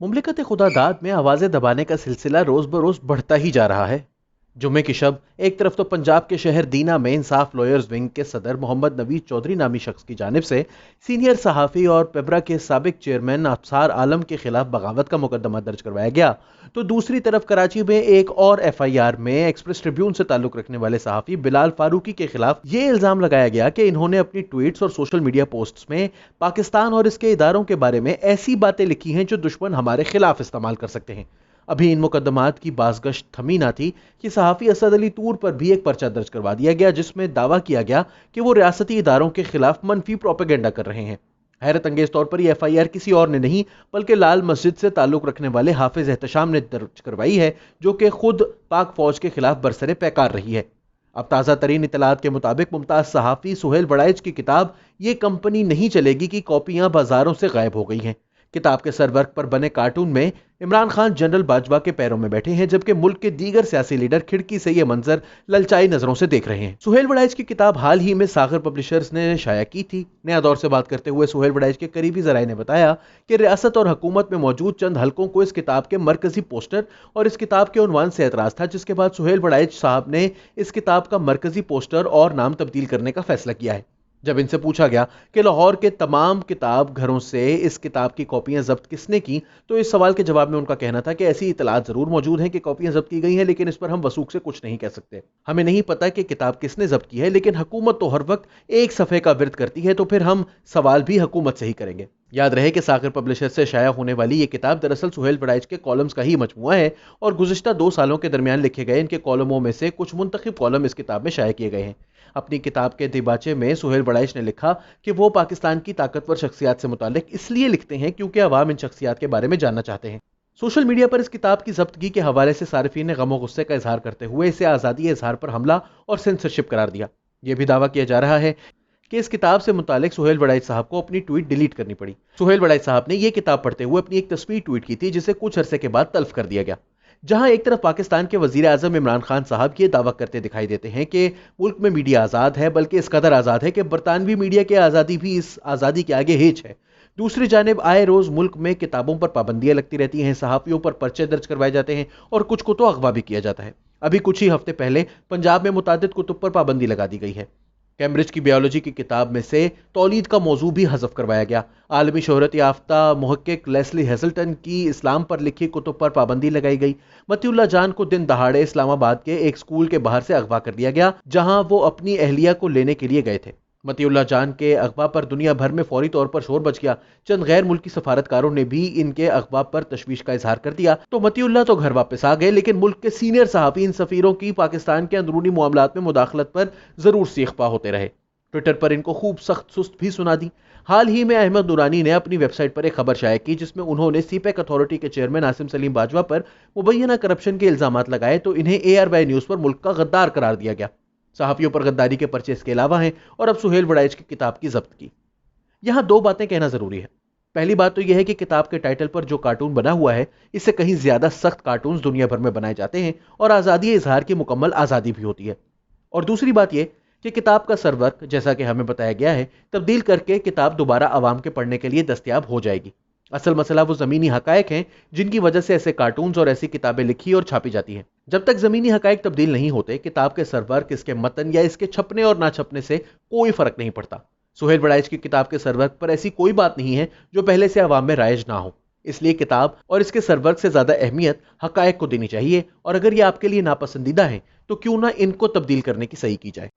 मुमलिकत खुदादाद में आवाज़ें दबाने का सिलसिला रोज़ बरोज़ बढ़ता ही जा रहा है। जुम्मे की शब एक तरफ तो पंजाब के शहर दीना में इंसाफ लॉयर्स विंग के सदर मोहम्मद नवीद चौधरी नामी शख्स की जानिब से सीनियर सहाफ़ी और पेबरा के साबिक चेयरमैन अफसार आलम के खिलाफ बगावत का मुकदमा दर्ज करवाया गया, तो दूसरी तरफ कराची में एक और FIR में एक्सप्रेस ट्रिब्यून से ताल्लुक रखने वाले सहाफ़ी बिलाल फारूकी के खिलाफ ये इल्ज़ाम लगाया गया कि इन्होंने अपनी ट्वीट्स और सोशल मीडिया पोस्ट्स में पाकिस्तान और इसके इदारों के बारे में ऐसी बातें लिखी हैं जो दुश्मन हमारे खिलाफ इस्तेमाल कर सकते हैं। अभी इन मुकदमात की बाज़गश्त थमी ना थी कि सहाफ़ी असद अली तूर पर भी एक पर्चा दर्ज करवा दिया गया, जिसमें दावा किया गया कि वो रियासती इदारों के खिलाफ मनफी प्रोपेगेंडा कर रहे हैं। हैरत अंगेज तौर पर यह FIR किसी और ने नहीं बल्कि लाल मस्जिद से ताल्लुक रखने वाले हाफिज एहतशाम ने दर्ज करवाई है, जो कि खुद पाक फौज के खिलाफ बरसरे पैकार रही है। अब ताज़ा तरीन इतलात के मुताबिक मुमताज़ सहाफ़ी सुहेल वड़ाइच की किताब ये कंपनी नहीं चलेगी की कॉपियां बाजारों से गायब हो गई हैं। किताब के सरवर्क पर बने कार्टून में इमरान खान जनरल बाजवा के पैरों में बैठे हैं, जबकि मुल्क के दीगर सियासी लीडर खिड़की से ये मंजर ललचाई नजरों से देख रहे हैं। सुहेल वड़ाइच की किताब हाल ही में सागर पब्लिशर्स ने शाया की थी। नया दौर से बात करते हुए सुहेल वड़ाइच के करीबी जराये ने बताया कि रियासत और हुकूमत में मौजूद चंद हलकों को इस किताब के मरकजी पोस्टर और इस किताब के उन्वान से एतराज था, जिसके बाद सुहेल वड़ाइच साहब ने इस किताब का मरकजी पोस्टर और नाम तब्दील करने का फैसला किया है। जब इनसे पूछा गया कि लाहौर के तमाम किताब घरों से इस किताब की कॉपियां जब्त किसने की, तो इस सवाल के जवाब में उनका कहना था कि ऐसी इतलात जरूर मौजूद हैं कि कॉपियां जब्त की गई हैं, लेकिन इस पर हम वसूख से कुछ नहीं कह सकते। हमें नहीं पता कि किताब किसने जब्त की है, लेकिन हुकूमत तो हर वक्त एक सफ़े का विर्द करती है, तो फिर हम सवाल भी हुकूमत से ही करेंगे। याद रहे कि सागर पब्लिशर से शाया होने वाली ये किताब दरअसल सुहेल वड़ाइच के कॉलम्स का ही मजमुआ है और गुज़िश्ता 2 सालों के दरमियान लिखे गए इनके कॉलमों में से कुछ मुंतखब कॉलम इस किताब में शाया किए गए हैं। अपनी किताब के दिबाचे में सुहेल वड़ाइच ने लिखा कि वो पाकिस्तान की ताकतवर शख्सियात से मुतालिक इसलिए लिखते हैं क्योंकि अवाम इन शख्सियात के बारे में जानना चाहते हैं। सोशल मीडिया पर इस किताब की जब्तगी के हवाले से सारिफीन ने गम और गुस्से का इजहार करते हुए इसे आज़ादी इजहार पर हमला और सेंसरशिप करार दिया। यह भी दावा किया जा रहा है कि इस किताब से मुतालिक सुहेल वड़ाइच साहब को अपनी ट्वीट डिलीट करनी पड़ी। सुहेल वड़ाइच साहब ने यह किताब पढ़ते हुए अपनी एक तस्वीर ट्वीट की थी, जिसे कुछ अरसे के बाद तल्फ कर दिया गया, जहां एक तरफ पाकिस्तान के वजीर आजम इमरान खान साहब ये दावा करते दिखाई देते हैं कि मुल्क में मीडिया आज़ाद है, बल्कि इस कदर आज़ाद है कि बरतानवी मीडिया की आज़ादी भी इस आज़ादी के आगे हेच है। दूसरी जानिब आए रोज मुल्क में किताबों पर पाबंदियां लगती रहती हैं, सहाफ़ियों पर पर्चे दर्ज करवाए जाते हैं और कुछ को तो अगवा भी किया जाता है। अभी कुछ ही हफ्ते पहले पंजाब में मुतादिद कुतुब पर पाबंदी लगा दी गई है। कैम्ब्रिज की बायोलॉजी की किताब में से तौलीद का मौजू भी हज़फ करवाया गया। आलमी शोहरत याफ्ता मुहक्किक लेस्ली हेजल्टन की इस्लाम पर लिखी कुतुब पर पाबंदी लगाई गई। मतीउल्लाह जान को दिन दहाड़े इस्लामाबाद के एक स्कूल के बाहर से अगवा कर दिया गया, जहां वो अपनी अहलिया को लेने के लिए गए थे। मतीउल्लाह जान के अगवा पर दुनिया भर में फौरी तौर पर शोर बच गया। चंद गैर मुल्की सफारतकारों ने भी इनके अगवा पर तशवीश का इजहार कर दिया, तो मतीउल्लाह तो घर वापस आ गए, लेकिन मुल्क के सीनियर सहाफ़ी इन सफ़ीरों की पाकिस्तान के अंदरूनी मामलात में मुदाखलत पर जरूर सीखपा होते रहे। ट्विटर पर इनको खूब सख्त सुस्त भी सुना दी। हाल ही में अहमद नूरानी ने अपनी वेबसाइट पर एक खबर शाया की, जिसमें उन्होंने सीपैक अथॉरिटी के चेयरमैन आसिम सलीम बाजवा पर मुबैना करप्शन के इल्जामात लगाए, तो इन्हें ARY न्यूज़ पर मुल्क का गद्दार करार दिया गया। सहाफ़ियों पर गद्दारी के पर्चे इसके अलावा हैं और अब सुहेल वड़ाइच की किताब की जब्त की। यहाँ 2 बातें कहना जरूरी है। पहली बात तो यह है कि किताब के टाइटल पर जो कार्टून बना हुआ है, इससे कहीं ज्यादा सख्त कार्टून दुनिया भर में बनाए जाते हैं और आज़ादी इजहार की मुकम्मल आज़ादी भी होती है। और दूसरी बात यह कि किताब का सरवर्क, जैसा कि हमें बताया गया है, तब्दील करके किताब दोबारा आवाम के पढ़ने के लिए दस्तयाब हो जाएगी। असल मसला वो ज़मीनी हकायक हैं जिनकी वजह से ऐसे कार्टून्स और ऐसी किताबें लिखी और छापी जाती हैं। जब तक ज़मीनी हकायक तब्दील नहीं होते, किताब के सरवर्क, इसके मतन या इसके छपने और ना छपने से कोई फर्क नहीं पड़ता। सुहेल वड़ाइच की किताब के सरवर्क पर ऐसी कोई बात नहीं है जो पहले से आवाम में राइज ना हो। इसलिए किताब और इसके सरवर्क से ज्यादा अहमियत हकायक को देनी चाहिए, और अगर ये आपके लिए नापसंदीदा है तो क्यों ना इनको तब्दील करने की सही की जाए।